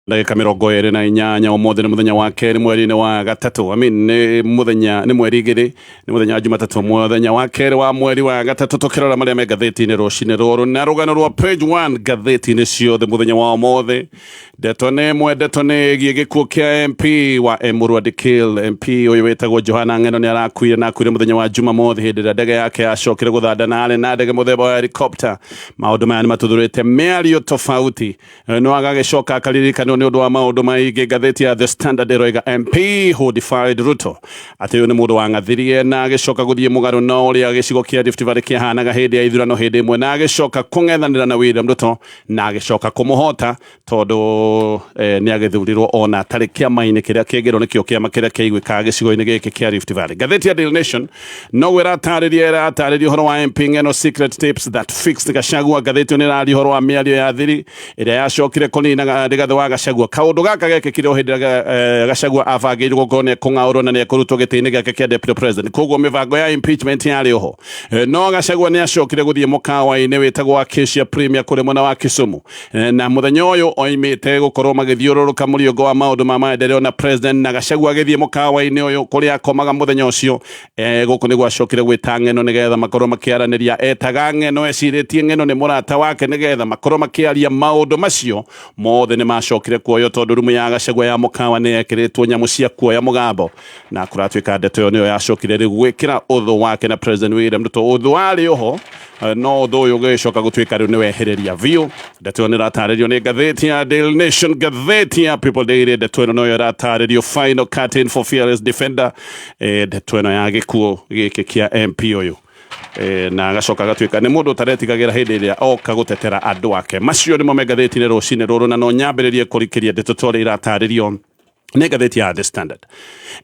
Ndagika 28 umuthi ni muthenya wa keri mweri-ini wa gatatu. Ni muthenya ni mweri igiri ni muthenya wa Jumatatu muthenya wa keri wa mweri wa gatatu tukirora maria me gatheti-ini rucini ruru na rugano rwa page 1 gatheti-ini ciothe muthenya wa umuthi. Ndeto ni imwe ndeto ni gie gikuo kia MP wa Emuru Adikil. MP uyu witagwo Johana Ng'eno ni arakuire na akuire muthenya wa Jumamothi hindi ria ndege yake yacokire guthanda na ndege muthemba wa helicopter. Maundu maya ni matuthurite miario tofauti no agagicoka akaririkana ni undu wa maundu maingi. Gatheti ya The Standard iroiga MP who defied Ruto ati uyu ni mundu wangathirie na agicoka guthie mugaru na uria gicigo kia Rift Valley kihanaga hindi ya ithurano hindi imwe na agicoka kung'ethanira na William Ruto na agicoka kumuhota tondu ni agithurirwo ona tari kiama-ini kiria kiengirwo nikio kiama kiria kiaiguikaga gicigo-ini giki kia Rift Valley. Gatheti ya Daily Nation no iratariria uhoro wa MP Ng'eno secret tapes that fixed Gachagua. Gatheti ni rari uhoro wa miario ya thiri iria yacokire kunina Rigathi wa Gachagua. Kaundu gaka gekikire hindi Gachagua abangirwo gukorwo ni kung'aurwo na ni kurutwo giti-ini giake kia deputy president. Koguo mibango ya impeachment yari oho no Gachagua ni acokire guthie mukawa-ini witagwo Acacia Premier kuri mwena wa Kisumu na muthenya uyu oimite gukorwo magithiururuka muriongo wa maundu ma maendeleo na president na Gachagua agithie mukawa-ini uyu kuria akomaga muthenya ucio guku niguo acokire gwita Ng'eno nigetha makorwo makiaraniria. Etaga Ng'eno eciritie Ng'eno ni murata wake nigetha makorwo makiaria maundu macio mothe ni macokire kuoyo tondu rumu ya Gachagua ya mukawa ni ekiritwo nyamu cia kuoya mugambo na kuratwika ndeto yo niyo yacokire riu gwikira uthu wake na president William Ruto. Uthu wari oho no uthu uyu ugicoka gutwika riu ni wehereria biu. Ndeto ni rataririo ni gatheti ya Daily Nation, gatheti ya People Daily. Ndeto no yo rataririo final curtain for fearless defender. Ndeto no ya gikuo giki kia MP uyu na agacoka gatwika ni mundu taretigagira hindi iria oka gutetera andu ake. Macio ni mo megatheti-ini rucini ruru na no nyambiririe kurikiria ndeto tore irataririo ni gatheti ya The Standard.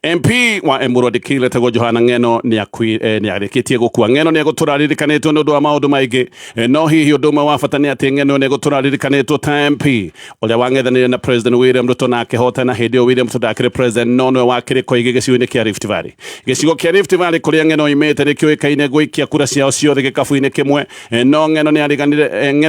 MP wa Emuru Adikil etagwo Johana Ng'eno ni arikitie gukua. Ng'eno ni eguturaririkaniitwo ni undu wa maundu maingi no hihi undu umwe wa bata ni ati Ng'eno ni eguturaririkaniitwo ta MP uria wang'ethanire na president William Ruto na akihotana hindi William Ruto ndakire president no nwe wakire koigi gicigo-ini kia Rift Valley. Gicigo kia Rift Valley kuria Ng'eno imete ni kioikaine gwikia kura ciao ciothe gikabu-ini kimwe no Ng'eno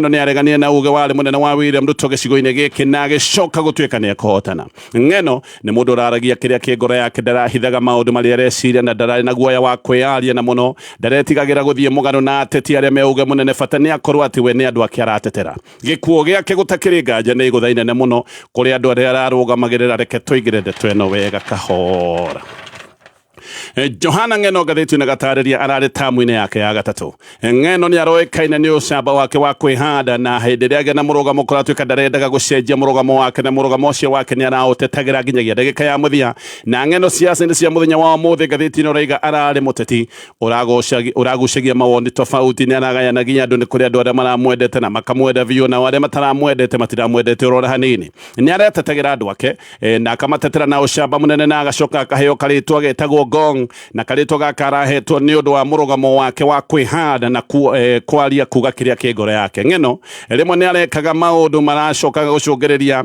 ni areganire na uge wari munene wa William Ruto gicigo-ini giki na agicoka gutwika ni akuhotana. Ng'eno ni mundu uraragia kiria kiengoro yake ndarahithaga maundu maria areciria na ndarari na guoya wa kwiaria na muno ndaretigagira guthie mugaru na ateti aria meuge munene bata ni akorwo ati we ni andu ake aratetera. Gikuo giake gutakiri nganja ni iguthainene muno kuri andu aria ararũgamagĩrĩra. Reke tuigire ndeto ĩno wega kahora. Johana Ng'eno gatheti-ini gatariria arari tamu-ini yake ya gatatu. Ng'eno ni aroikaine ni ucamba wake wa kwihanda na hindi iria agena murugamo kuratwika ndarendaga gucenjia murugamo wake na murugamo ucio wake ni arautetagira nginyagia ndagika ya muthia. Na Ng'eno ciaca-ini cia muthenya wa umuthi gatheti-ini uraiga arari muteti uragucagia mawoni tofauti. Ni aragayana nginya andu ni kuri andu aria maramwendete na makamwenda biu na aria mataramwendete matiramwendete urora hanini. Ni aretetagira andu ake na akamatetera na ucamba munene na agacoka akaheo karitwa getagwo Gong na karitwa gaka arahetwo ni undu wa murugamo wake wa kwihanda na kwaria kuga kiria kiengoro yake. Ng'eno rimwe ni arekaga maundu maracokaga gucungiriria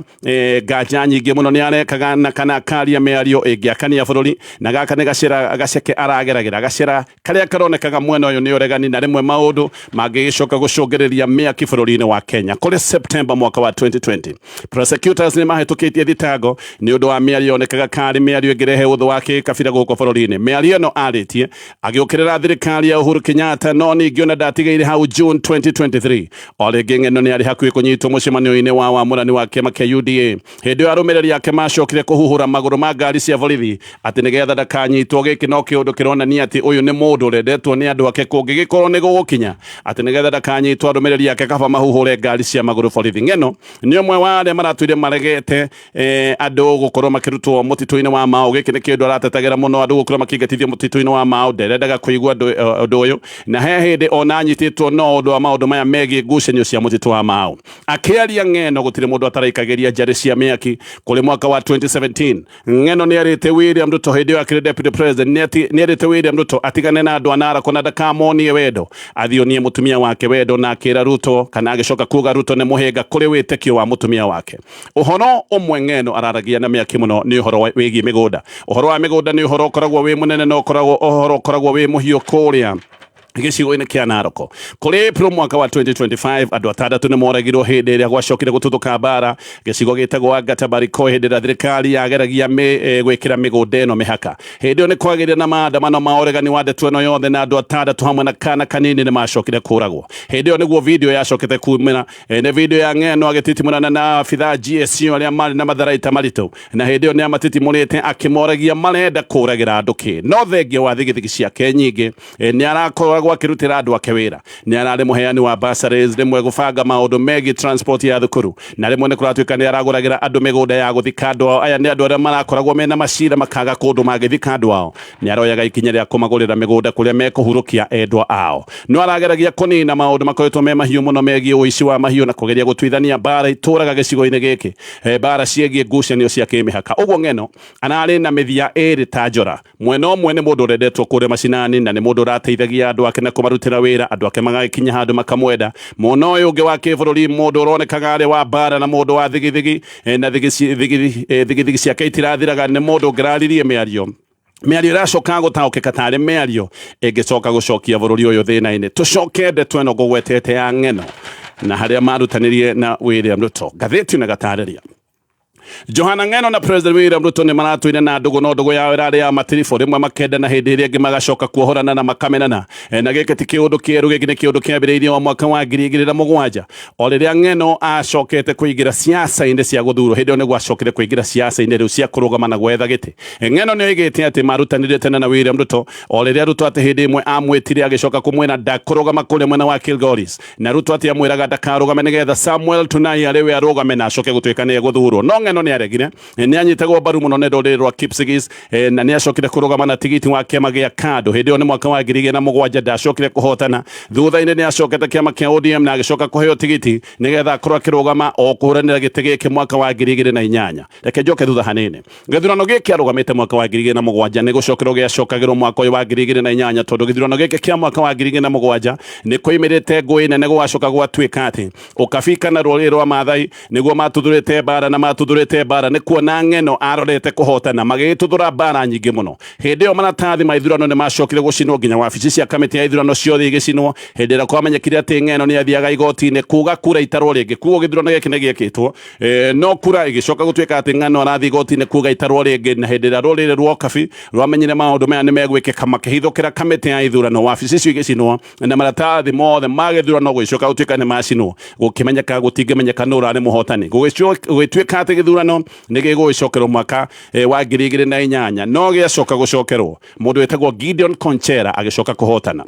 nganja nyingi muno. Ni arekaga na kana karia miario ingiakania bururi na gaka ni gacira gaceke arageragira gacira karia karonekaga mwena uyu ni uregani na rimwe maundu mangigicoka gucungiriria miaki bururi-ini wa Kenya. Kuri September mwaka wa 2020 prosecutors ni mahitukitie thitango ni undu wa miario onekaga kari miario ingirehe uthu wake kabira guko bururi-ini. Miario no aritie agiukirira thirikari ya Uhuru Kenyatta no ningi ona ndatigaire hau June 2023 oringi Ng'eno ni ari hakuhi kunyitwo mucemanio-ini wa wamurani wa kiama kia UDA. Hindi arumiriri yake macokire kuhuhura maguru ma ngari cia borithi ati nigetha ndakanyitwo. Giki no kiundu kironania ati uyu ni mundu urendetwo ni andu ake kungigikorwo ni gugukinya ati nigetha ndakanyitwo arumiriri yake kaba mahuhure ngari cia maguru borithi. Ng'eno ni umwe wa aria maratwire maregete andu gukorwo makirutwo mutitu-ini wa Mau. Giki ni kindu aratetagira muno andu gukorwo makigatithio mutitu-ini wa Mau. Nderendaga kuigua undu uyu na he hindi ona anyititwo no undu wa maundu maya megie ngucanio cia mutitu wa Mau. Akiaria Ng'eno gutire mundu ataraikagiria njari cia miaki kuri mwaka wa 2017. Ng'eno ni arite William Ruto hindi akire deputy president ni arite William Ruto atigane na andu anara kona ndakamonie wendo athionie mutumia wake wendo na akira Ruto kana agicoka kuga Ruto ni muhinga kuri witekio wa mutumia wake. Uhoro umwe Ng'eno araragia na miaki muno ni uhoro wigi migunda. Uhoro wa migunda ni uhoro koragwo wi munene no koragwo uhoro koragwo wi muhio kuria gicigo-inĩ kĩa Naroko kũrĩ April mwaka wa 2025 andũ atandatũ nĩ moragirwo hĩndĩ ĩrĩa gwacokire gũtuthũka mbara gĩcigo gĩtagwo Gatabariko hĩndĩ ĩrĩa thirikari yageragia gwĩkĩra mĩgũnda ĩno mĩhaka. Hĩndĩ ĩyo nĩ kwagĩire na maandamano ma ũregani wa ndeto ĩno yothe na andũ atandatũ hamwe na kana kanini nĩ macokire kũragwo. Hĩndĩ ĩyo nĩguo video yacokete kumĩra nĩ video ya Ng'eno agĩtitimũrana na abithaa GSU arĩa marĩ na matharaita maritũ, na hĩndĩ ĩyo nĩ amatitimũrĩte akĩmoragia marenda kũragĩra andũ kĩ. No thengia wa thigithigi ciake nyingĩ nĩ arakorwo akirutira andu ake wira ni arari muheani wa bursaries rimwe gubanga maundu megi transport ya thukuru na rimwe ni kuratuika ni araguragira andu migunda ya guthika andu ao. Aya ni andu aria marakoragwo mena macira makaga kundu magithika andu ao. Ni aroyaga ikinya ria kumagurira migunda kuria mekuhurukia endwa ao. No arageragia kunina maundu makoretwo me mahiu muno megi uici wa mahiu na kugeria gutwithania bara ituraga gicigo-ini giki bara ciegie ngucanio cia kimihaka. Uguo Ng'eno anari na mithia iri ta njora. Mwena umwe ni mundu urendetwo kuria macinani na ni mundu urateithagia andu ake na kumarutira wira andu ake magakinya handu makamwenda. Mwena uyu ungi wa kibururi mundu uronekaga ari wa bara na mundu wa thigithigi na thigithigi ciake itirathiraga ni mundu ngiraririe miario iracoka gutaukika tari miario ingicoka gucokia bururi uyu thina-ini. Tucoke ndeto ino ngugwetete ya Ng'eno na haria marutanirie na William Ruto. Gatheti na gatariria Johana Ng'eno na President William Ruto ni maratwire na ndugu no ndugu yao irari ya matirifo rimwe makenda na hindi iria ingi magacoka kuohorana na makamenana na giki ti kiundu kieru giki ni kiundu kiambiriirie wa mwaka wa 2007 o riria Ng'eno acokete kuingira siasa-ini cia guthurwo. Hindi ni gwacokire kuingira siasa-ini riu cia kurugama na gwetha giti. Ng'eno ni oigite ati marutanire tena na William Ruto o riria Ruto ati hindi imwe amwitire agicoka kumwena ndakurugama kuria mwena wa Kilgoris na Ruto ati amwiraga ndakarugame nigetha Samuel Tunai ariwe arugame na acoke gutuika ni guthurwo. No Ng'eno ni aregire ni anyitagwo mbaru muno ni rũrĩrĩ rwa Kipsigis na ni acokire kurugama na tigiti wa kiama gia KADU. Hindi ĩyo ni mwaka wa 2007 ndacokire kuhotana. Thutha-inĩ ni acokete kiama kia ODM na agicoka kuheo tigiti nigetha akorwo akirugama o kuhuranira giti giki mwaka wa 2008. Reke njoke thutha hanini. Gĩthurano gĩkĩ arugamĩte mwaka wa 2007 ni gucokerwo giacokagĩrwo mwaka ũyũ wa 2008 tondu gĩthurano gĩkĩ kia mwaka wa 2007 ni kuimirite ngũĩ nene gwacoka gwatuĩka ati ukabika na rũrĩrĩ rwa Maathai niguo matuthurĩte bara na matuthurĩte bara ni kuona Ng'eno arorete kuhotana magituthura bara nyingi muno. Hindi ĩyo maratathi ma ithurano ni macokire gucinwo nginya wabici cia kamiti ya ithurano ciothe igicinwo. Hindi ĩrĩa kwamenyekire ati Ng'eno ni athiaga igoti-inĩ kuga kura itarwo ringi. Kuo gĩthurano gĩkĩ nĩ gĩkĩtwo no kura igicoka gutuĩka ati Ng'eno arathi igoti-inĩ kuga itarwo ringi. Na hindi ĩrĩa rũrĩrĩ rwa Okabi rwamenyire maundu maya ni megwĩkĩka makĩhithũkĩra kamiti ya ithurano wabici icio igicinwo na maratathi mothe ma gĩthurano gũgĩcoka gutuĩka ni macinwo gũkĩmenyeka gũtingĩmenyeka nũ ũrarĩ mũhotani. Gũgĩtuĩka ati gĩthurano ni gĩgũcokerwo mwaka wa 2008 no gĩacoka gucokerwo mundu wetagwo Gideon Konchera agicoka kuhotana.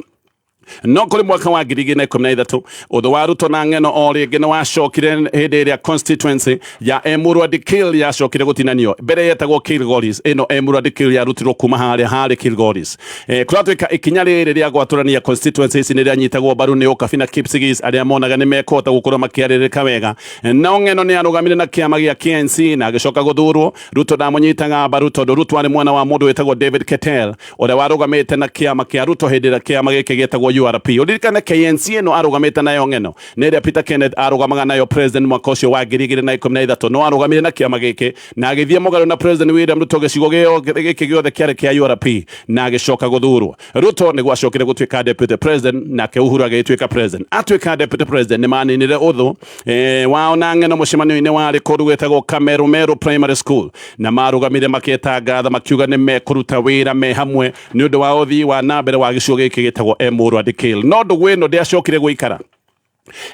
No kuri mwaka wa 2013 uthu wa Ruto na Ng'eno o ringi ni wacokire hindi ĩrĩa constituency ya Emurua Dikirr yacokire gutinanio. Mbere yetagwo Kilgoris, ino Emurua Dikirr yarutirwo kuma harĩ Kilgoris. Kuratuĩka ikinya rĩrĩ rĩa gwatũrania constituency ici nĩ rĩanyitagwo mbaru nĩ Okabi na Kipsigis arĩa monaga nĩ mekũhota gũkorwo makĩarĩrĩka wega. No Ng'eno nĩ arũgamire na kĩama gĩa KNC na agĩcoka guthurwo. Ruto ndamũnyitaga mbaru tondu Ruto arĩ mwana wa mũndũ wetagwo David Ketel ũrĩa warũgamĩte na kĩama kĩa Ruto hindi ĩrĩa kĩama gĩkĩ gĩtagwo URP. Uririkane KNC ĩno arũgamĩte nayo Ng'eno nĩ ĩrĩa Peter Kenneth arũgamaga nayo president mwaka ũcio wa 2013. No arũgamire na kĩama gĩkĩ na agĩthiĩ mũgarũ na President William Ruto gĩcigo gĩkĩ gĩothe kĩarĩ kĩa URP na agĩcoka guthurwo. Ruto nĩguo acokire gũtuĩka deputy president nake Uhuru agĩtuĩka president. Atuĩka deputy president nĩ maninire ũthũ wao na Ng'eno mũcemanio-inĩ warĩ kũndũ gwĩtagwo Kameru Primary School na marũgamire makĩtangatha makiuga nĩ mekũruta wĩra me hamwe nĩ ũndũ wa ũthii wa nambere wa gĩcigo gĩkĩ gĩtagwo Emurua Dikirr. No ndugu ĩno ndĩacokire gũikara.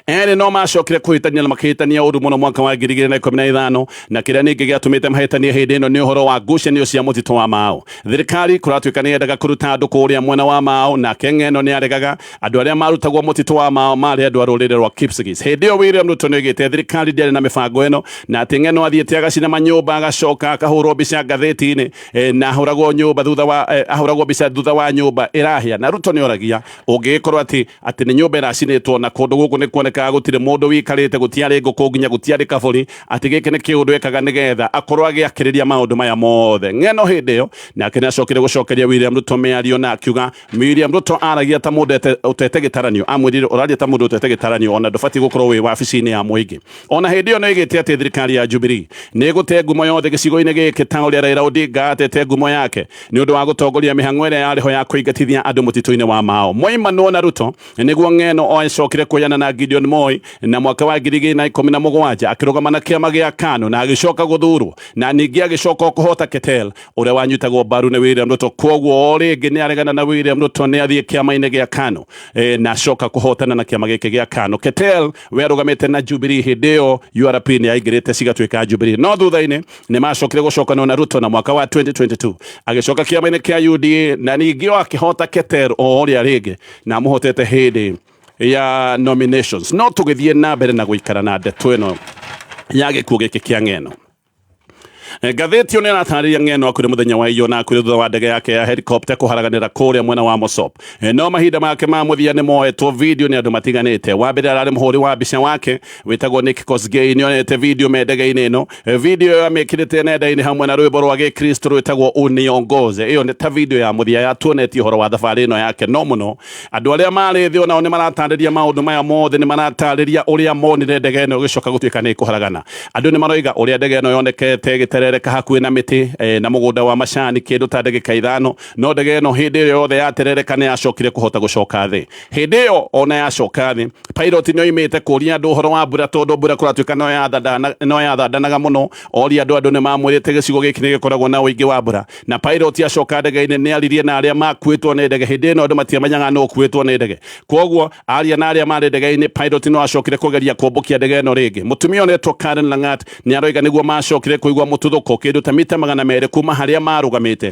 Ere no macokire kuhitania na makihitania ũru mũno mwaka wa 2015 na kĩrĩa ningĩ gĩatũmĩte mahĩtanie hĩndĩ ĩno nĩ ũhoro wa ngucanio cia mũtitũ wa Mau. Thirikari kũratuĩka nĩ yendaga kũruta andũ kũrĩa mwena wa Mau na Ng'eno nĩ aregaga andũ arĩa marutagwo mũtitũ wa Mau marĩ andũ a rũrĩrĩ rwa Kipsigis. Hĩndĩ ĩyo William Ruto nĩ oigĩte thirikari ndĩarĩ na mĩbango ĩno na atĩ Ng'eno athiĩte agacina manyũmba agacoka akahũrwo mbica ngathĩti-inĩ na ahũragwo mbica thutha wa nyũmba ĩrahĩa. Na Ruto nĩ oragia ũngĩgĩkorwo atĩ nĩ nyũmba ĩracinĩtwo na kũndũ gũkũ nä kuoneka gutire mundu wikarite gutiari nguku nginya gutiari kaburi ati giki ni kiundu ekaga nigetha akorwo agiakiriria maundu maya mothe ng'eno hindi yo nake ni acokire gucokeria William Ruto miario na akiuga William Ruto aragia ta mundu utete gitaranio amwirire uraria ta mundu utete gitaranio ona ndubati gukorwo wi wabici-ini ya muingi ona hindi yo no igite ati thirikari ya Jubilee ni gute ngumo yothe gicigo-ini giki ta uria Raila Odinga atete ngumo yake ni undu wa gutongoria mihang'o iria yariho ya kuingatithia andu mutito-ini wa Mao Moimano na Ruto niguo ng'eno oicokire kuyana na Gideon Moi na mwaka wa 2017 akirugama na kiama gia KANU na agicoka guthurwo na ningi agicoka kuhota Ketel uria wanyitagwo mbaru ni William Ruto kwoguo ringi ni aregana na William Ruto ni athie kiama-ini gia KANU na acoka kuhotana na kiama giki gia KANU Ketel we arugamite na Jubilee hindi yo URP ni aingirite cigatwika Jubilee no thutha-ini ni macokire gucokana na Ruto na mwaka wa 2022 agicoka kiama-ini kia UDA na ningi akihota Ketel o uria ringi na muhotete hindi ya nominations no tugithie na mbere na guikara na ndeto ino ya gikuo giki kia ng'eno gatheti yo nĩratariria ng'eno akũrĩ mũthenya wa iyo na akũrĩ thutha wa ndege yake ya helicopter kũharaganĩra kũrĩa mwena wa Mosop no mahinda make ma mũthia nĩ moetwo video nĩ andũ matiganĩte wa mbere ararĩ mũhũri wa mbica wake wĩtagwo Nick Kosgei nĩonete video me ndege-inĩ ĩno video ĩyo amĩkĩrĩte nenda-inĩ hamwe na rwĩmbo rwa gĩkristo rwĩtagwo Uniongoze ĩyo nĩ ta video ya mũthia yatuonetie ũhoro wa thabarĩ ĩno yake no mũno andũ arĩa marĩ thĩ onao nĩ maratarĩria maũndũ maya mothe nĩ maratarĩria ũrĩa monire ndege ĩno gĩcoka gũtuĩka nĩ kũharagana andũ nĩ maroiga ũrĩa ndege ĩno yonekete gĩterereka hakuhĩ na mĩtĩ na mũgũnda wa macani kĩndũ ta ndagĩka ithano no ndege ĩno hĩndĩ ĩyo yothe yaterereka nĩ yacokire kũhota gũcoka thĩ hĩndĩ ĩyo ona yacoka thĩ pilot nĩ oimĩte kũria andũ ũhoro wa mbura tondũ mbura kũratuĩka no yathandanaga mũno oria andũ nĩ mamwĩrĩte gĩcigo gĩkĩ nĩ gĩkoragwo na ũingĩ wa mbura na pilot acoka ndege-inĩ nĩ aririe na arĩa makuĩtwo nĩ ndege hĩndĩ ĩno andũ matiamenyaga nũ ũkuĩtwo nĩ ndege kwoguo aria na arĩa marĩ ndege-inĩ pilot no acokire kũgeria kũmbũkia ndege ĩno rĩngĩ mũtumia ũnetwo Karen Langat nĩ aroiga nĩguo macokire kũigua mũtuthũko kĩndũ ta mita 200 kuma harĩa marugamĩte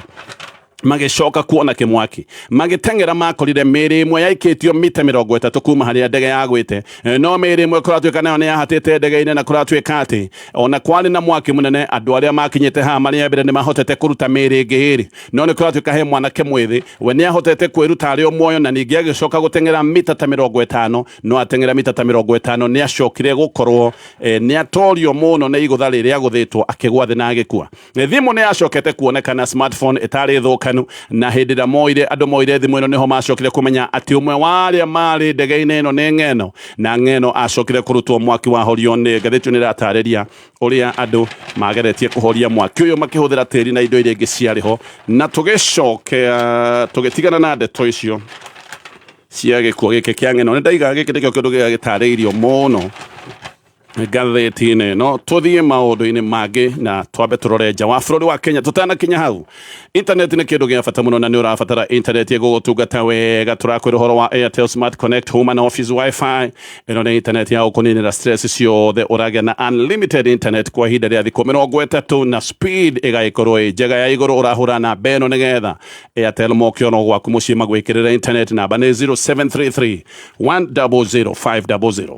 magicoka kuona kimwaki magitengera makorire mĩrĩ ĩmwe yaikĩtio mita 30 kuma harĩa ndege yagwĩte no mĩrĩ ĩmwe kũratuĩka nayo nĩ yahatĩte ndege-inĩ na kũratuĩka atĩ ona kwarĩ na mwaki mũnene andũ arĩa makinyĩte haha marĩa mbere nĩ mahotete kũruta mĩrĩ ĩngĩ ĩrĩ no nĩ kũratuĩka he mwanake mwĩthĩ we nĩ ahotete kwĩruta arĩ o muoyo na ningĩ agĩcoka gũtengera mita ta 50 no atengera mita ta 50 nĩ acokire gũkorwo nĩ atorio mũno nĩ igũtha rĩrĩa agũthĩtwo akĩgwa thĩ na agĩkua thimũ nĩ yacokete kuonekana smartphone ĩtarĩ thũka na hĩndĩ ĩrĩa moire andũ moire thimũ ĩno nĩho macokire kũmenya atĩ ũmwe wa arĩa marĩ ndege-inĩ ĩno nĩ ng'eno na ng'eno acokire kũrutwo mwaki wahorio nĩ ngathĩti nĩ ĩratarĩria ũrĩa andũ mageretie kũhoria mwaki ũyũ makĩhũthĩra tĩri na indo iria ingĩ ciarĩ ho na tũgĩtigana na ndeto icio cia gĩkuo gĩkĩ kĩa ng'eno nĩ ndaigaga gĩkĩ nĩkĩo kĩndũ gĩgĩtarĩirio mũno ngathĩti-inĩ no tũthiĩ maũndũ-inĩ mangĩ na twambe tũrore nja wa bũrũri wa Kenya tũtanakinya hau internet nĩ kĩndũ gĩa bata mũno na nĩ ũrabatara internet ĩgũgũtungata wega tũrakwĩra ũhoro wa Airtel Smart Connect Home and Office Wi-Fi ĩno nĩ internet ya gũkũninĩra stress ciothe ũragĩa na unlimited internet kwa ihinda rĩa thikũ 30 na speed ĩgagĩkorwo ĩ njega ya igũrũ ũrahũra namba ĩno nĩgetha Airtel moke ono gwaku mũciĩ magwĩkĩrĩra internet namba nĩ 0733 100 500.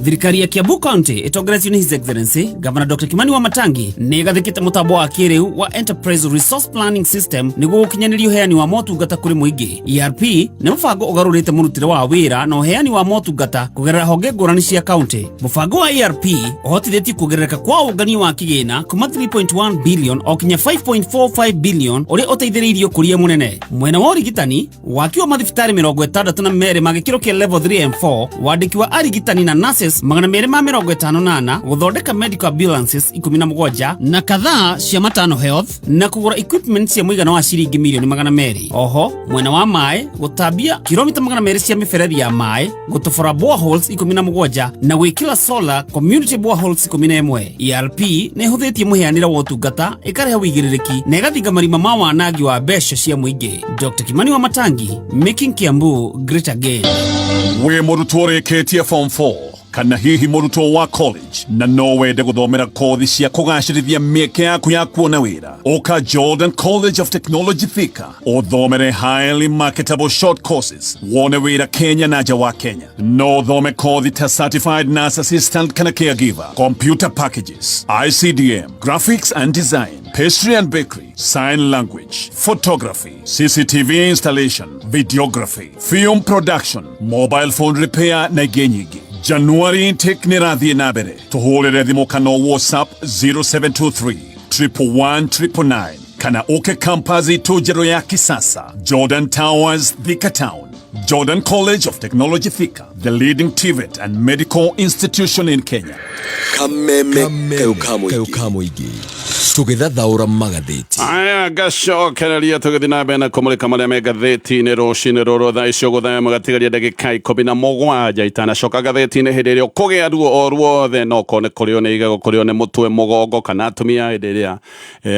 Thirikari ya Kiambu County itongoretio ni His Excellency Governor Dr. Kimani Wamatangi ni gathikite mutambo wa kiriu wa Enterprise Resource Planning System niguo gukinyaniria uheani wa motungata kuri muingi. ERP ni mubango ugarurite murutire wa wira na uheani wa motungata kugerera honge ngurani cia county. Mubango wa ERP uhotithĩtie kuongerereka kwa ũngani wa kĩgĩna kuma 3.1 billion o kinya 5.45 billion ũrĩa ũteithĩrĩirio kũria mũnene. Mwena wa ũrigitani waki wa mathibitarĩ 62 ma gĩkĩro kĩa level 3 and 4 wandĩki wa arigitani na nurses 258 gũthondeka medical ambulances 17 na kadhaa cia Matano Health na kũgũra equipment cia mũigana wa ciringi milioni 200. Oho mwena wa maĩ gũtambia kilomita 200 cia mĩberethi ya maĩ gũtobora boreholes 17 na gwĩkĩra solar community boreholes 11. ERP nĩ ĩhũthĩtie mũhianĩre wa ũtungata ĩkarehe wĩigĩrĩrĩki na ĩgathinga marima ma wanangi wa mbeca cia mũingĩ. Dr. Kimani Wamatangi, making Kiambu great again. We mũrutwo ũrĩkĩtie form 4 kana hihi mũrutwo wa college na no wende gũthomera kothi cia kũgacĩrithia mĩeke yaku ya kuona wĩra ũka Jordan College of Technology Thika ũthomere highly marketable short courses wone wĩra Kenya na nja wa Kenya no thome kothi ta certified nurse assistant kana caregiver computer packages ICDM graphics and design pastry and bakery sign language photography CCTV installation videography film production mobile phone repair na ingĩ nyingĩ. January intake nĩ rathiĩ na mbere. Tũhũrĩre thimũ kana WhatsApp 0723 111 999 kana ũke campus itũ njerũ ya kisasa Jordan Towers, Thika Town. Jordan College of Technology Thika, the leading TVET and medical institution in Kenya. Kameme Kayukamoigi. Tũgĩthathaũra magathĩti. Aya gacokereria tũgĩthiĩ na mbere na kũmũrĩka marĩa me ngathĩti-inĩ rũcinĩ rũrũ thaa icio gũthaya mũgatigaria ndagĩka 17 itanacoka ngathĩti-inĩ hĩndĩ ĩrĩa ũkũgĩa ruo o ruothe no kone kũrĩo nĩ igego kũrĩo nĩ mũtwe mũgongo kana atumia hĩndĩ ĩrĩa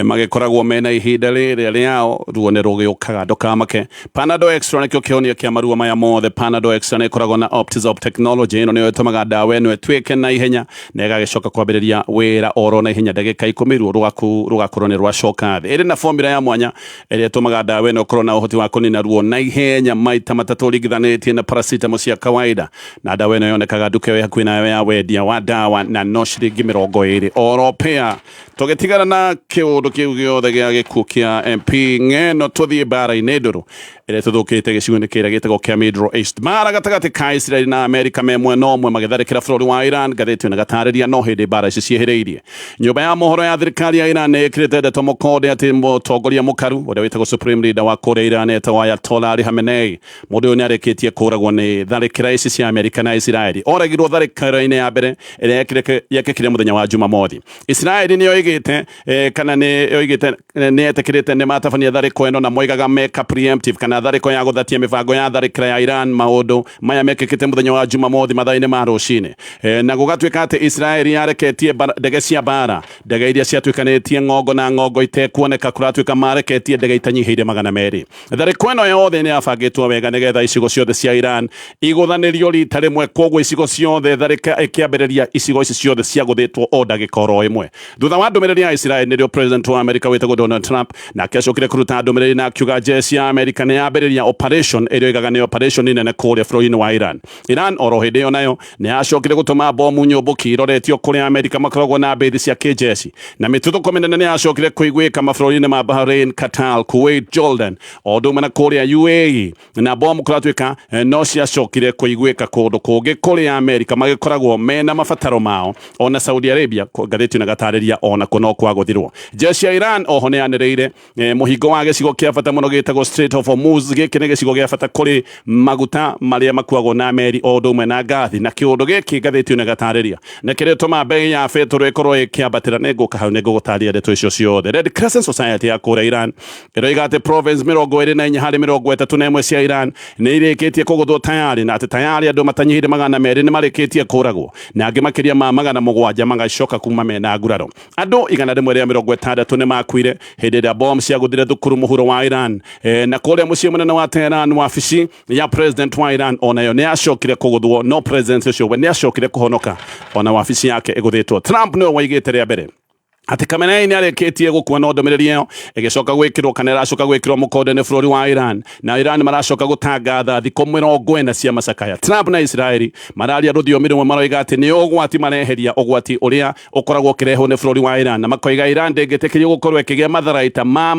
magĩkoragwo mena ihinda rĩrĩa rĩao ruo nĩ rũgĩũkaga ndũkamake. Panadol Extra nĩkĩo kĩhonia kĩa maruo maya mothe. Panadol Extra nĩ ĩkoragwo na Optizorb technology ĩno nĩyo ĩtũmaga ndawa ĩno ĩtuĩke na ihenya na ĩgagĩcoka kwambĩrĩria wĩra oro na ihenya ndagĩka 10 ruo rũgakorwo nĩ rwacoka thĩ. Ĩrĩ na formula ya mwanya ĩrĩa ĩtũmaga ndawa ĩno ĩkorwo na ũhoti wa kũnina ruo na ihenya maita matatũ ringithanĩtie na paracetamol cia kawaida, na ndawa ĩno yonekaga nduka ĩyo hakuhĩ nayo ya wendia wa ndawa na no ciringi 20 oro pea. Tũgĩtigana na kĩũndũ kĩu gĩothe gĩa gĩkuũ kĩa MP Ng'eno tũthiĩ mbara-inĩ ndũrũ ĩrĩa tũthũkĩte gĩcigo-inĩ kĩrĩa gĩtagwo kĩa Middle East. Mbara gatagatĩ ka Israel na Amerika me mwena ũmwe magĩtharĩkĩra bũrũri wa Iran. Ngathĩti ĩno gatarĩria no hĩndĩ mbara ici ciĩhĩrĩirie. Nyũmba ya mohoro ya thirikari ya Iran nĩ ĩkĩrĩte ndeto mũkonde atĩ mũtongoria mũkaru ũrĩa wĩtagwo Supreme Leader wa kũrĩa Iran etagwo Ayatollah Ali Khamenei, mũndũ ũyũ nĩ arĩkĩtie kũragwo nĩ tharĩkĩra ici cia Amerika na Israeli. Oragirwo tharĩkĩra-inĩ ya mbere ĩrĩa yekĩkire mũthenya wa Jumamothi. Israeli nĩ yoigĩte kana nĩ yoigĩte nĩ etĩkĩrĩte nĩ matabania tharĩko ĩno na moigaga meka preemptive kana tharĩko ya gũthatia mĩbango ya tharĩkĩra ya Iran. Maũndũ maya mekĩkĩte mũthenya wa Jumamothi mathaa-inĩ ma rũcinĩ, na gũgatuĩka atĩ Israeli yareketie ndege cia mbara, ndege iria ciatuĩkanĩtie ng'ongo na ng'ongo itekuoneka, kũratuĩka mareketie ndege itanyihĩire 200. Tharĩko ĩno yothe nĩ yabangĩtwo wega nĩgetha icigo ciothe cia Iran igũthanĩrio rita rĩmwe, koguo icigo ciothe tharĩka ĩkĩambĩrĩria icigo ici ciothe ciagũthĩtwo o ndagĩka oro ĩmwe. Thutha wa ndũmĩrĩri ya Israeli nĩrĩo president wa Amerika wĩtagwo Donald Trump na akĩacokire kũruta ndũmĩrĩri na akiuga jeshi ya Amerika nĩ yambĩrĩria operation ĩrĩa oigaga nĩ operation nene kũrĩa bũrũri-inĩ wa Iran. Iran oro hĩndĩ ĩyo nayo nĩ yacokire gũtũma bomu nyũmbũki iroretio kũrĩa Amerika makoragwo na mbĩthi cia kĩjeshi, na mĩtuthũko mĩnene nĩ yacokire kũiguĩka mabũrũri-inĩ ma Bahrain, Qatar, Kuwait, Jordan o ũndũ ũmwe na kũrĩa UAE, na bomu kũratuĩka no ciacokire kũiguĩka kũndũ kũngĩ kũrĩa Amerika magĩkoragwo mena mabataro mao, ona Saudi Arabia. Ngathĩti na gatarĩria ona kũno kwagũthirwo. Jeshi ya Iran oho nĩ yanĩrĩire mũhingo wa gĩcigo kĩa bata mũno gĩtagwo Strait of Hormuz. Gĩkĩ nĩ gĩcigo gĩa bata kũrĩ maguta marĩa makuagwo na meri o ũndũ ũmwe na ngathi, na kĩũndũ gĩkĩ ngathĩti na gatarĩria nĩ kĩrĩtũma bei ya betũrũ ĩkorwo ĩkĩambatĩra. Nĩ ngũka hau nĩ ngũgũtarĩria ndeto icio ciothe. Red Crescent Society ya kũrĩa Iran ĩroiga atĩ province 24 harĩ 31 cia Iran nĩ irĩkĩtie kũgũthwo tayari, na atĩ tayari andũ matanyihĩire 200 nĩ marĩkĩtie kũragwo na angĩ makĩria ma 700 magacoka kuma mena nguraro. Andũ 160 nĩ makuire hĩndĩ ĩrĩa bomu ciagũthire thukuru mũhuro wa Iran, na kũrĩa mũciĩ mũnene wa Tehran wabici ya president wa Iran onayo nĩ yacokire kũgũthwo, no president ũcio we nĩ yacokire kũhonoka ona wabici yake ĩgũthĩtwo. Trump nĩwe waigĩte rĩa mbere atĩ Khamenei nĩ arĩkĩtie gũkua, no ndũmĩrĩri ĩyo ĩgĩcoka gwĩkĩrwo kana ĩracoka gwĩkĩrwo mũkonde nĩ bũrũri wa Iran, na Iran maracoka gũtangatha thikũ 40 cia macakaya. Trump na Israeli mararia rũthiomi rũmwe, maroiga atĩ nĩ ũgwati mareheria ũgwati ũrĩa ũkoragwo ũkĩrehwo nĩ bũrũri wa Iran, na makoiga Iran ndĩngĩtĩkĩrio gũkorwo ĩkĩgĩa matharaita ma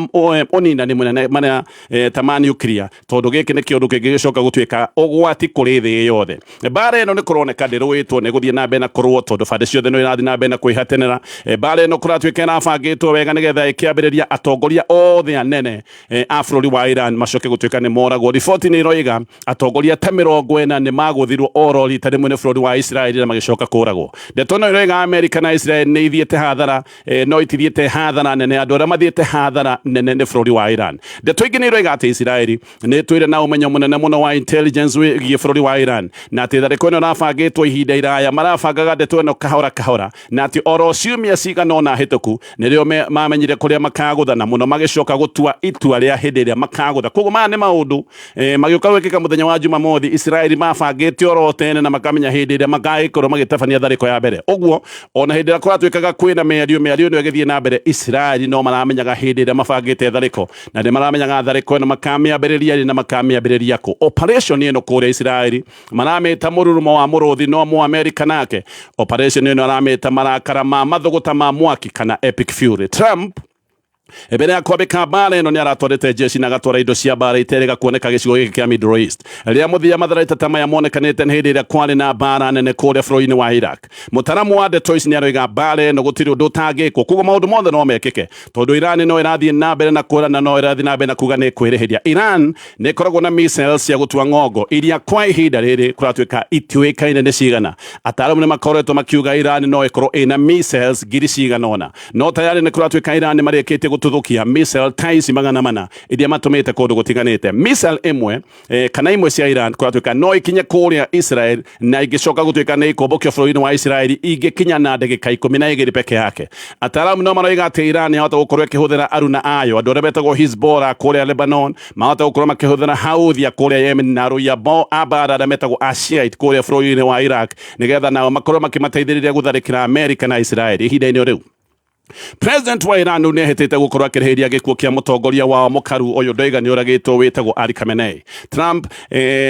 ũninani mũnene marĩa ta ma nuclear, tondũ gĩkĩ nĩ kĩũndũ kĩngĩgĩcoka gũtuĩka ũgwati kũrĩ thĩ yothe. Mbara ĩno nĩ kũroneka ndĩrũĩtwo nĩ gũthiĩ na mbere na kũrũo, tondũ bande ciothe no irathiĩ na mbere na kwĩhatanĩra. Mbara ĩno kũratuĩka nabangĩtwo wega nĩgetha ĩkĩambĩrĩria atongoria othe anene a bũrũri wa Iran macoke gũtuĩka nĩ moragwo. Riboti nĩ iroiga atongoria ta 40 nĩ magũthirwo oro rita rĩmwe nĩ bũrũri wa Israeli na magĩcoka kũragwo. Ndeto no iroiga Amerika na Israeli nĩ ithiĩte hathara, no itithiĩte hathara nene, andũ arĩa mathiĩte hathara nene nĩ bũrũri wa Iran. Ndeto ingĩ nĩ iroiga atĩ Israeli nĩ twĩre na ũmenyo mũnene mũno wa intelligence wĩgiĩ bũrũri wa Iran, na atĩ tharĩko ĩno nabangĩtwo ihinda iraya, marabangaga ndeto ĩno kahora kahora, na atĩ oro ciumia cigana ũna hĩtũku nĩrĩo mamenyire kũrĩa makagũtha na mũno magĩcoka gũtua itua rĩa hĩndĩ ĩrĩa makagũtha. Koguo maya nĩ maũndũ magĩũka gwĩkĩka mũthenya wa Jumamothi. Israeli mabangĩte oro tene na makamenya hĩndĩ ĩrĩa magagĩkorwo magĩtabania tharĩko ya mbere. Ũguo ona hĩndĩ ĩrĩa kũratuĩkaga kwĩna mĩario nĩ ĩgĩthiĩ na mbere, Israeli no maramenyaga hĩndĩ ĩrĩa mabangĩte tharĩko, na nĩ maramenyaga tharĩko ĩno makamĩambĩrĩria na makamĩambĩrĩria kũ. Operation ĩno kũrĩa Israeli maramĩta mũrurumo wa mũrũthi no mu Amerika nake. Operation ĩno aramĩta marakara ma mathũgũta ma mwaki kana Epic Fury. Trump Ebere akwabika mbara ino ni aratwarite jeshi na gatwara indo cia mbara iterega kuoneka gicigo giki kia Middle East. Ria muthia matharaita tama ya monekanite ni hindi ria kwari na mbara nene kuria bũrũri-inĩ wa Iraq. Mutaramu wa Detroit ni aroiga mbara ino gutiri undu utangikwo, koguo maundu mothe no mekike tondu Iran no irathie na mbere na kura na no irathie na mbere na kuga ni kwirihiria. Iran ni koragwo na missiles cia gutua ngongo iria kwa ihinda riri kuratuika itiuikaine ni cigana. Ataramu ni makoretwo makiuga Iran no ikorwo ina missiles ngiri cigana ona, no tayari ni kuratuika Iran ni marikite tuthukia missile taisi magana mana iria matumite kundu gutiganite. Missile imwe kana imwe cia Iran kuratuika no ikinye kuria Israel na igicoka gutuika ni ikombokio bũrũri-inĩ wa Israel igikinya na ndagika 12 peke yake. Ataramu no maroiga ati Iran yahota gukorwo ikihuthira aruna ayo andu aria betagwo Hezbollah kuria Lebanon, mahota gukorwo makihuthira Houthi kuria Yemen na Ruyabo abara aria metagwo Ashiite kuria bũrũri-inĩ wa Iraq nigetha nao makorwo makimateithĩrĩria gutharikira America na Israel ihinda-inĩ riu. President wa Iran ni hetete gukorwo akirihiria gikuo kia mutongoria wao mukaru uyu ndoiga ni uragitwo witagwo Ali Khamenei. Trump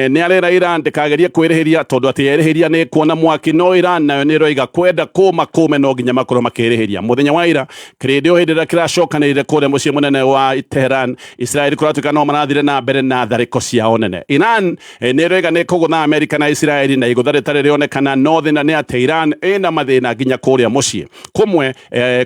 ni arera Iran ndikagerie kwirihiria tondu ati yerihiria ni kuona mwaki, no Iran nayo ni roiga kwenda kume no nginya makorwo makirihiria. Muthenya wa ira kirindio hindira kiracokanirire kuria mucii munene wa Tehran, Israel kuratuika no marathire na mbere na thariko ciao nene. Iran ni roiga ni kugutha America na Israel na igutha ritari rionekana no thina ni ati Iran ina mathina nginya kuria mucii kumwe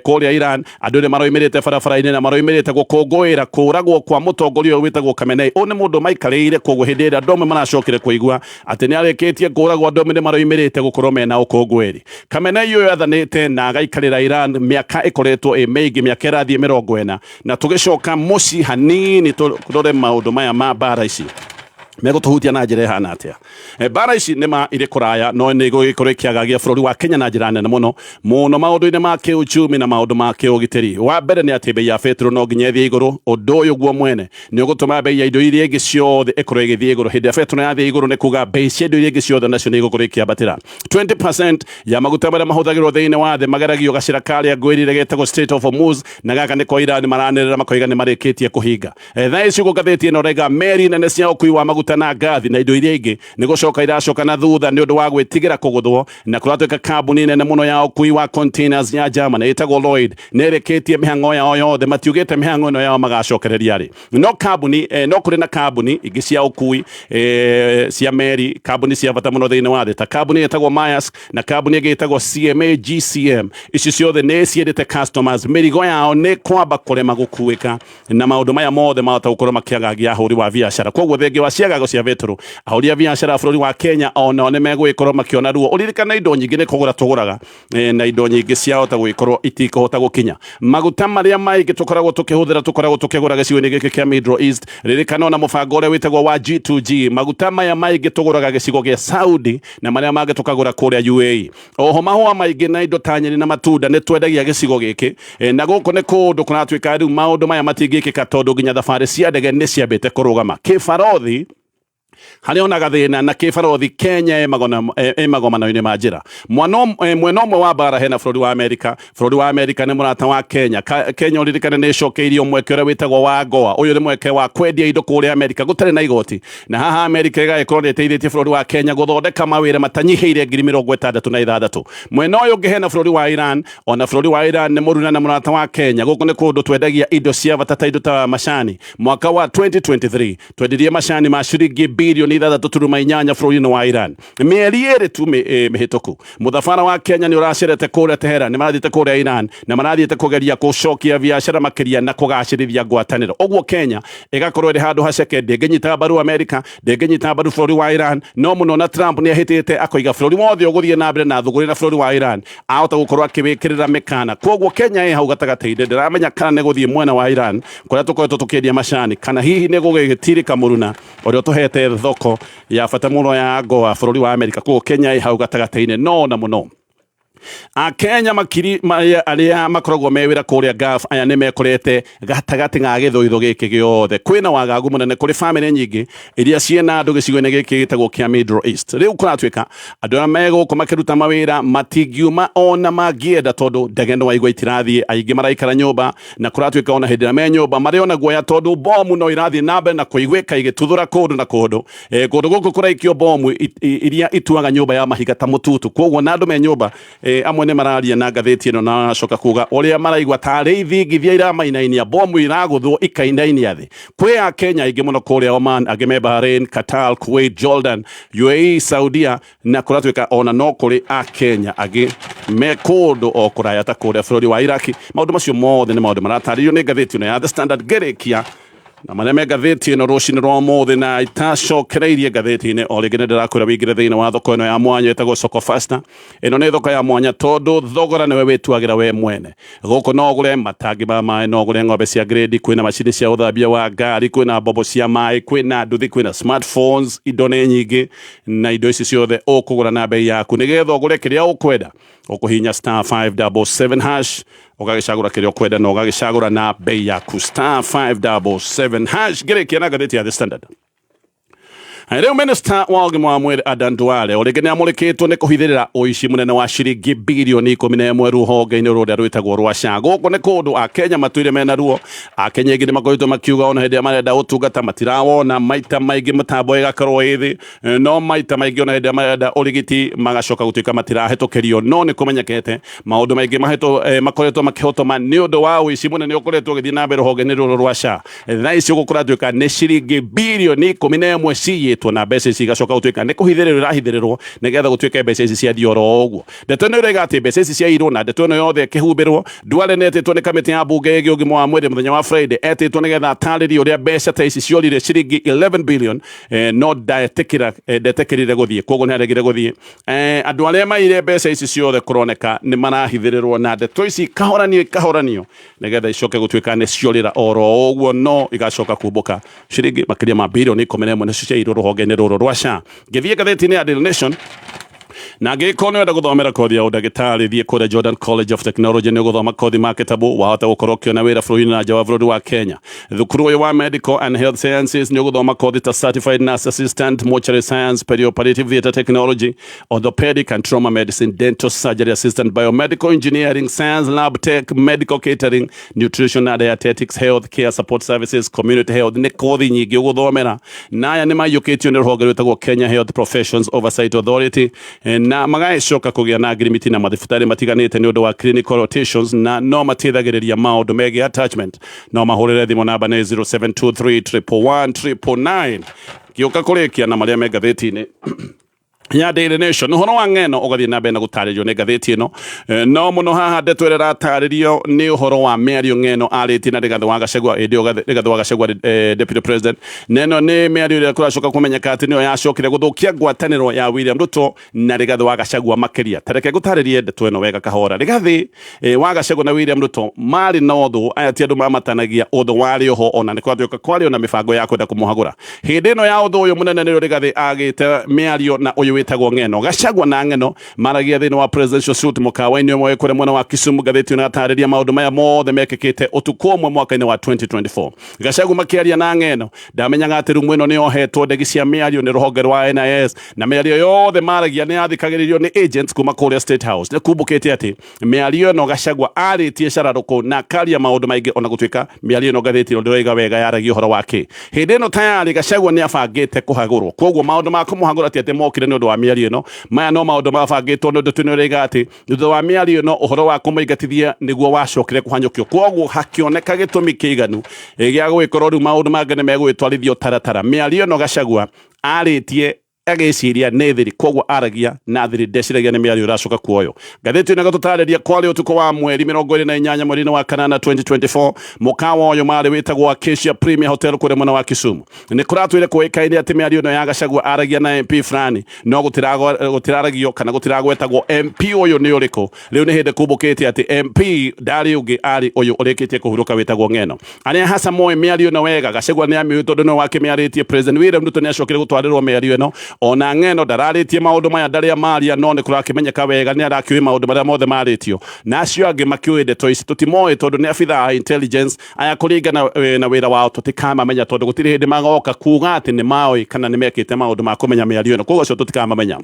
kuria Iran andu ni maroimirite barabara-ini na maroimirite gukungwira kuragwo kwa mutongoria witagwo Khamenei. Oni mundu maikarire koguo hindi ira ndomwe maracokire kuigua ati ni arikitie kuragwo, ndomwe ni maroimirite gukorwo mena ukungwiri. Khamenei uyu athanite na agaikarira Iran miaka ikoretwo mingi, miaka irathie 40, na tugicoka muci hanini turore maundu maya ma mbara ici megutuhutia na njira ihana atia. Mbara ici nima iri kuraya no ni gugikorwo ikiagagia bũrũri wa Kenya na njira nene muno maundu-ini ma kiuchumi na maundu ma kiugitiri. Wa mbere ni ati bei ya betro no nginya ithie iguru. Undu uyu guo mwene ni ugutuma bei ya indo iria ingi ciothe ikorwo igithie iguru. Hindi ya betro yathie iguru ni kuga bei cia indo iria ingi ciothe nacio ni igukorwo ikiambatira. 20% ya maguta maria mahuthagirwo thiini wa thi mageragio gacira karia ngwirire getagwo Strait of Hormuz, na gaka ni kwa Iran maranirira makoiga ni marikitie kuhinga. Thaa ici gugathĩtie no rega meri nene cia ukui wa maguta na ngathi na indo iria ingi ni gucoka iracoka na thutha ni undu wa gwitigira kuguthwo, na kuratuika kambuni nene muno ya ukui wa containers ya Germany itagwo Lloyd ni rikitie mihango yao yothe, matiugite mihango ino yao magacokereria ri. No kambuni no kuri na kambuni ingi cia ukui cia meri, kambuni cia bata muno thiini wa thi ta kambuni itagwo Maersk na kambuni ingi itagwo CMA GCM. Ici ciothe ni ciendete customers mirigo yao ni kwamba kurema gukuika, na maundu maya mothe mahota gukorwo makiagagia ahuri wa biashara. Koguo thengi wa ciagago cia betro ahuri a biashara bũrũri wa Kenya ona ne megwikorwo makiona ruo. Uririkana indo nyingi ni kugura tuguraga na indo nyingi ciahota gwikorwo itikuhota gukinya. Maguta maria maingi tukoragwo tukihuthira tukoragwo tukigura gicigo-ini giki kia Middle East. Ririkana na mubango uria witagwo wa G2G, maguta maya maingi tuguraga gicigo gia Saudi na maria mangi tukagura kuria UAE. Oho mahua maingi na indo ta nyeni na matunda ni twendagia gicigo giki, na guku ni kundu kunatuika riu maundu maya matingikika tondu nginya thabari cia ndege ni ciambite kurugama. Kibarothi hari ona gathina na kibarothi Kenya emagomano-ini ma njira. Mwena umwe wa mbara hena bũrũri wa America. Bũrũri wa America ni mũrata wa Kenya. Kenya uririkane ni icokeirio mweke uria witagwo wa Goa. Uyu ni mweke wa kwendia indo kuria America gutari na igoti, na haha America igagikorwo ni iteithĩtie bũrũri wa Kenya guthondeka mawĩra matanyihiire 66,000. Mwena uyu ungi hena bũrũri wa Iran. Ona bũrũri wa Iran ni mũruna na mũrata wa Kenya. Guku ni kundu twendagia indo cia bata ta indo ta macani. Mwaka wa 2023 twendirie macani ma ciringi bilioni 3.8 bũrũri-inĩ wa Iran. Mieri ĩrĩ tu mĩhĩtũku mũthabara wa Kenya ni uracerete kuria Tehran, ni marathiĩte kuria Iran na marathiĩte kugeria gucokia biashara makiria na kugacirithia ngwatanĩro. Ũguo Kenya igakorwo ĩrĩ handũ haceke, ndĩngĩnyita mbaru America, ndĩngĩnyita mbaru bũrũri wa Iran. No mũno na Trump ni ahĩtĩte akoiga bũrũri wothe ũgũthiĩ na mbere na thũgũrĩ na bũrũri wa Iran ahota gukorwo akiwĩkĩrĩra mĩkana. Koguo Kenya ĩ hau gatagata-inĩ ndĩramenya kana nĩ gũthiĩ mwena wa Iran kũrĩa tũkoretwo tũkĩendia macani, kana hihi nĩ gũgĩtirika mũruna ũrĩa tũhete thoko ya bata muno ya Goa bũrũri wa America. Koguo Kenya ĩ hau gatagata-inĩ no na muno. Akenya makiri aria makoragwo mewira kuria Gulf aya ni mekorete gatagati ga githuitho giki giothe. Kwina wagagu munene kuri family nyingi iria ciena andu gicigo-ini giki gitagwo kia Middle East. Riu kuratuika andu aria meguko makiruta mawira matingiuma ona mangienda tondu ndege no waigua itirathie, aingi maraikara nyumba na kuratuika ona hindi me nyumba mari ona guoya tondu bomu no irathie na mbere na kuigwika igituthura kundu na kundu. Kundu guku kuraikio bomu iria ituaga nyumba ya mahiga ta mututu. Koguo na andu me nyumba amwe nĩ mararia na ngathĩti ĩno na acoka kuga ũrĩa maraigua tarĩ ithingithia iramainainia bomu iraguthwo ikainainia thĩ kwĩ a Kenya aingĩ mũno kũrĩa Oman, angĩ me Bahrain, Qatar, Kuwait, Jordan, UAE, Saudia na kũratuĩka ona no kũrĩ a Kenya angĩ me kũndũ o kũraya ta kũrĩa bũrũri wa Iraki. Maũndũ macio mothe nĩ maũndũ maratarĩrio nĩ ngathĩti ĩno ya The Standard ngĩrĩkia na marĩa me ngathĩti ĩno rũcinĩ rwa ũmũthĩ na itacokereirie ngathĩti-inĩ o rĩngĩ nĩ ndĩrakwĩra wĩingĩre thĩinĩ wa thoko ĩno ya mwanya ĩtagwo Soko Fasta. Ĩno nĩ thoko ya mwanya tondũ thogora nĩwe wĩtuagĩra we mwene. Gũkũ no ũgũre matangi ma maĩ, no ũgũre ng'ombe cia grade, kwĩna macini cia ũthambia wa ngari, kwĩna mbombo cia maĩ, kwĩna nduthi, kwĩna smartphones, indo nĩ nyingĩ na indo ici ciothe ũkũgũra na bei yaku. Nĩgetha ũgũre kĩrĩa ũkwenda ũkũhihinya *577# ũgagĩcagũra kĩrĩa ũkwenda na ũgagĩcagũra na bei yaku *577# ngĩrĩkia na ngathĩti ya The Standard. Rĩu Minister wa ũgima wa mwĩrĩ Adan Duale o rĩngĩ nĩ amũrĩkĩtwo nĩ kũhithĩrĩra ũici mũnene wa ciringi birioni 11 rũhonge-inĩ rũrĩa rwĩtagwo rwa SHA. Gũkũ nĩ kũndũ Akenya matũire mena ruo. Akenya aingĩ nĩ makoretwo makiuga ona hĩndĩ ĩrĩa marenda ũtungata matirawona, maita maingĩ mĩtambo ĩgakorwo ĩ thĩ, no maita maingĩ ona hĩndĩ ĩrĩa marenda ũrigiti magacoka gũtuĩka matirahetũkĩrio. No nĩ kũmenyekete maũndũ maingĩ makoretwo makĩhotoma nĩ ũndũ wa ũici mũnene ũkoretwo ũgĩthiĩ na mbere rũhonge-inĩ rũrũ rwa SHA. Thaa ici gũkũratuĩka nĩ ciringi birioni 11 ciyĩtwo na mbeca ici igacoka gũtuĩka nĩ kũhithĩrĩrwo irahithĩrĩrwo nĩgetha gũtuĩka mbeca ici ciathiĩ oro ũguo. Ndeto ĩno ĩroiga atĩ mbeca ici ciairwo na ndeto ĩno yothe ĩkĩhumbĩrwo. Duale nĩ etĩtwo nĩ kamĩtĩ ya mbunge ĩgiĩ ũgima wa mwĩrĩ mũthenya wa Friday, etĩtwo nĩgetha atarĩrie ũrĩa mbeca ta ici ciorire ciringi 11 billion no ndetĩkĩrire gũthiĩ, koguo nĩ aregire gũthiĩ. Andũ arĩa maire mbeca ici ciothe kũroneka nĩ marahithĩrĩrwo na ndeto ici ikahoranio nĩgetha icoke gũtuĩka nĩ ciorĩra oro ũguo no igacoka kumbũka ciringi makĩria ma birioni 11 nĩcio ciairwo rũhonge-inĩ rũrũ rwa SHA. Ngĩthiĩ ngathĩti-inĩ ya Daily Nation na ngĩkorwo nĩ wenda gũthomera kothi ya ũndagĩtarĩ, thiĩ kũrĩa Jordan College of Technology nĩ gũthoma kothi marketable, wahota gũkorwo ũkĩona wĩra bũrũri-inĩ na nja wa bũrũri wa Kenya. Thukuru ũyũ wa Medical and Health Sciences nĩ gũthoma kothi ta Certified Nurse Assistant, Mortuary Science, Perioperative Theatre Technology, Orthopedic and Trauma Medicine, Dental Surgery Assistant, Biomedical Engineering, Science Lab Tech, Medical Catering, Nutrition and Dietetics, Health Care Support Services, Community Health. Nĩ kothi nyingĩ ũgũthomera na aya nĩ maiyũkĩtio nĩ rũhonge rwĩtagwo Kenya Health Professions Oversight Authority na magagĩcoka kũgĩa na ngirimiti na mathibitarĩ matiganĩte nĩ ũndũ wa clinical rotations na no mateithagĩrĩria maũndũ megiĩ attachment. No mahũrĩre thimũ namba nĩ 0723 111 999. Gĩũka kũrĩkia na marĩa me ngathĩti-inĩ ya Daily Nation. Ũhoro wa ng'eno ũgathiĩ na mbere na gũtarĩrio nĩ ngathĩti ĩno, no mũno haha ndeto ĩrĩa ĩratarĩrio nĩ ũhoro wa mĩario ng'eno arĩtie na Rigathĩ wa Gachagua, Rigathĩ wa Gachagua Deputy President. Neno nĩ mĩario ĩrĩa kũracoka kũmenyeka atĩ nĩyo yacokire gũthũkia ngwatanĩro ya William Ruto na Rigathĩ wa Gachagua makĩria. Tareke gũtarĩrie ndeto ĩno wega kahora. Rigathĩ wa Gachagua na William Ruto marĩ na ũthũ, aya ti andũ mamatanagia ũthũ warĩ oho ona nĩ kwatuĩka kwarĩ ona mĩbango ya kwenda kũmũhagũra. Hĩndĩ ĩno ya ũthũ ũyũ mũnene nĩrĩo Rigathĩ agĩte mĩario na ũyũ wĩtagwo ng'eno. Gachagua na ng'eno maragia thĩinĩ wa presidential suite mũkawa-inĩ ũmwe kũrĩa mwena wa Kisumu. Ngathĩti ĩno yatarĩria maũndũ maya mothe mekĩkĩte ũtukũ ũmwe mwaka-inĩ wa 2024. Gachagua makĩaria na ng'eno, ndamenyaga atĩ rumu ĩno nĩ ohetwo ndegi cia mĩario nĩ rũhonge rwa NIS na mĩario yothe maragia nĩ yathikagĩrĩrio nĩ agents kuma kũrĩa State House. Nĩ kumbũkĩte atĩ mĩario ĩno Gachagua arĩtie cararũkũ na akaria maũndũ maingĩ ona gũtuĩka mĩario ĩno ngathĩti ĩno ndĩroiga wega yaragia ũhoro wake. Hĩndĩ ĩno tayari Gachagua nĩ abangĩte kũhagũrwo, koguo maũndũ ma kũmũhagũra ti atĩ mokire nĩ ũndũ wa mĩario ĩno, maya no maũndũ mabangĩtwo nĩ ũndũ tũnĩrĩga atĩ thutha wa mĩario ĩno ũhoro wa kũmũingatithia nĩguo wacokire kũhanyũkio, koguo hakĩoneka gĩtũmi kĩiganu gĩa gũgĩkorwo rĩu maũndũ mangĩ nĩ megũgĩtwarithio taratara. Mĩario ĩno Gachagua arĩtie agĩciria nĩ thiri, koguo aragia na thiri, ndeciragia nĩ mĩario ĩracoka kuoyo. Ngathĩti ĩno ĩgatũtarĩria kwarĩ ũtukũ wa mweri 28 mweri-inĩ wa kanana 2024, mũkawa ũyũ marĩ wĩtagwo Acacia Premier Hotel kũrĩa mwena wa Kisumu. Nĩ kũratwĩre kũĩkaine atĩ mĩario ĩno ya Gachagua aragia na MP fulani, no gũtiraragio kana gũtiragwetagwo MP ũyũ nĩ ũrĩkũ. Rĩu nĩ hĩndĩ kumbũkĩte atĩ MP ndarĩ ũngĩ arĩ ũyũ ũrĩkĩtie kũhurũka wĩtagwo ng'eno. Arĩa hasa moĩ mĩario ĩno wega Gachagua nĩ amĩũĩ tondũ no wake mĩarĩtie President William Ruto nĩ acokire gũtwarĩrwo mĩario ĩno, ona ng'eno ndararĩtie maũndũ maya ndarĩa maria, no nĩ kũrakĩmenyeka wega nĩ arakĩũĩ maũndũ marĩa mothe marĩtio na acio angĩ makĩũĩ ndeto ici tũtimoĩ tondũ nĩ abithaa intelligence aya kũringana na wĩra wao tũtikamamenya tondũ gũtirĩ hĩndĩ magoka kuga atĩ nĩ maũĩ kana nĩ mekĩte maũndũ ma kũmenya mĩario ĩno, koguo acio tũtikamamenya.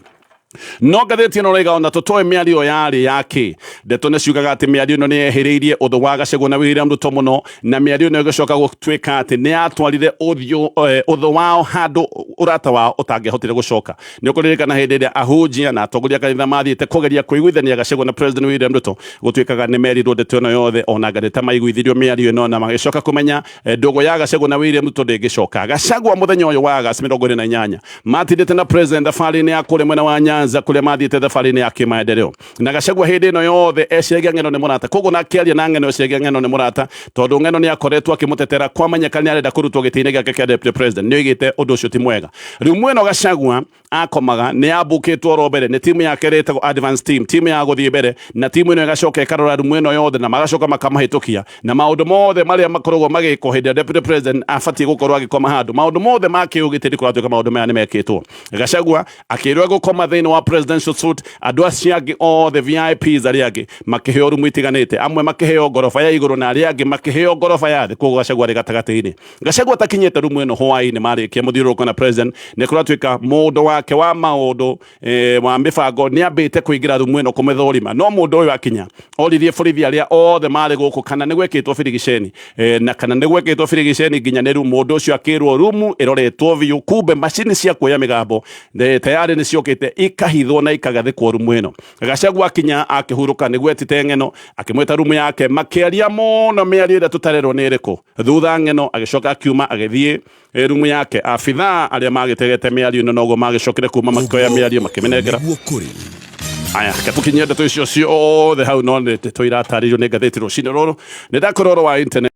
no ngathĩti ĩno raiga ona tũtoe mĩario yarĩ yake ndeto nĩ ciugaga atĩ mĩario ĩno nĩ yehĩrĩirie ũthũ wa Gachagua na William Ruto mũno na mĩario ĩno ĩgĩcoka gũtuĩka atĩ nĩ yatwarire ũthũ wao handũ ũrata wao ũtangĩahotire gũcoka nĩ ũkũririkana hĩndĩ ĩrĩa ahunjia na atongoria kanitha mathiĩte kũgeria kũiguithania Gachagua na President William Ruto gũtuĩkaga nĩ merirwo ndeto ĩno yothe ona ngathĩta maiguithirio mĩario ĩno na magĩcoka kũmenya ndũgũ ya Gachagua na William Ruto ndĩngĩcoka. Gachagua mũthenya ũyũ wa Agosti 28 matindĩte na President thabarĩ-inĩ ya kũrĩa mwena wa Nyanza kũrĩa mathiĩte thabarĩ-inĩ ya kĩmaendeleo na Gachagua hĩndĩ ĩno yothe eciragia ng'eno nĩ mũrata koguo na akĩaria na ng'eno eciragia ng'eno nĩ mũrata tondũ ng'eno nĩ akoretwo akĩmũtetera kwamenyeka nĩ arenda kũrutwo gĩtĩ-inĩ gĩake kĩa deputy president nĩ oigĩte ũndũ ũcio ti mwega. Rĩu mwena Gachagua akomaga nĩ ambũkĩtwo ro mbere nĩ timu yake ĩretagwo advance team timu ya gũthiĩ mbere na timu ĩno ĩgacoka ĩkarora mwena yothe na magacoka makamahĩtũkia na maũndũ mothe marĩa makoragwo magĩkwo hĩndĩ ya deputy president abatiĩ gũkorwo agĩkoma handũ maũndũ mothe ma kĩũgitĩri kũratuĩka maũndũ maya nĩ mekĩtwo. Gachagua akĩrwo gũkoma thĩinĩ wa presidential suite andũ acio angĩ othe VIPs arĩa angĩ makĩheo rumu itiganĩte amwe makĩheo ngoroba ya igũrũ na arĩa angĩ makĩheo ngoroba ya thĩ koguo Gachagua arĩ gatagatĩ-inĩ. Gachagua atakinyĩte rumu ĩno hwaĩ-inĩ marĩkia mũthiũrũrũko na president nĩ kũratuĩka mũndũ wake wa maũndũ wa mĩbango nĩ ambĩte kũingĩra rumu ĩno kũmĩthũrima no mũndũ ũyũ akinya oririe borithi arĩa othe marĩ gũkũ kana nĩ gwekĩtwo birigiceni na kana nĩ gwekĩtwo birigiceni nginyanĩru mũndũ ũcio akĩrwo rumu ĩroretwo biũ kumbe macini cia kuoya mĩgambo tayarĩ nĩ ciokĩte ikahithwo na ikagathĩkwo rumu ĩno. Gachagua akinya akĩhurũka nĩguo etite ng'eno akĩmwĩta rumu yake makĩaria mũno mĩario ĩrĩa tũtarerwo nĩ ĩrĩkũ thutha ng'eno agĩcoka akiuma agĩthiĩ rumu yake abithaa arĩa magĩtegete mĩario ĩno noguo magĩcokire kuma makĩoya mĩario makĩmĩnengera. Aya katũkinyia ndeto icio ciothe hau no nĩ tũiratarĩrio nĩ ngathĩti rũcinĩ rũrũ nĩ ndakorwo wa internet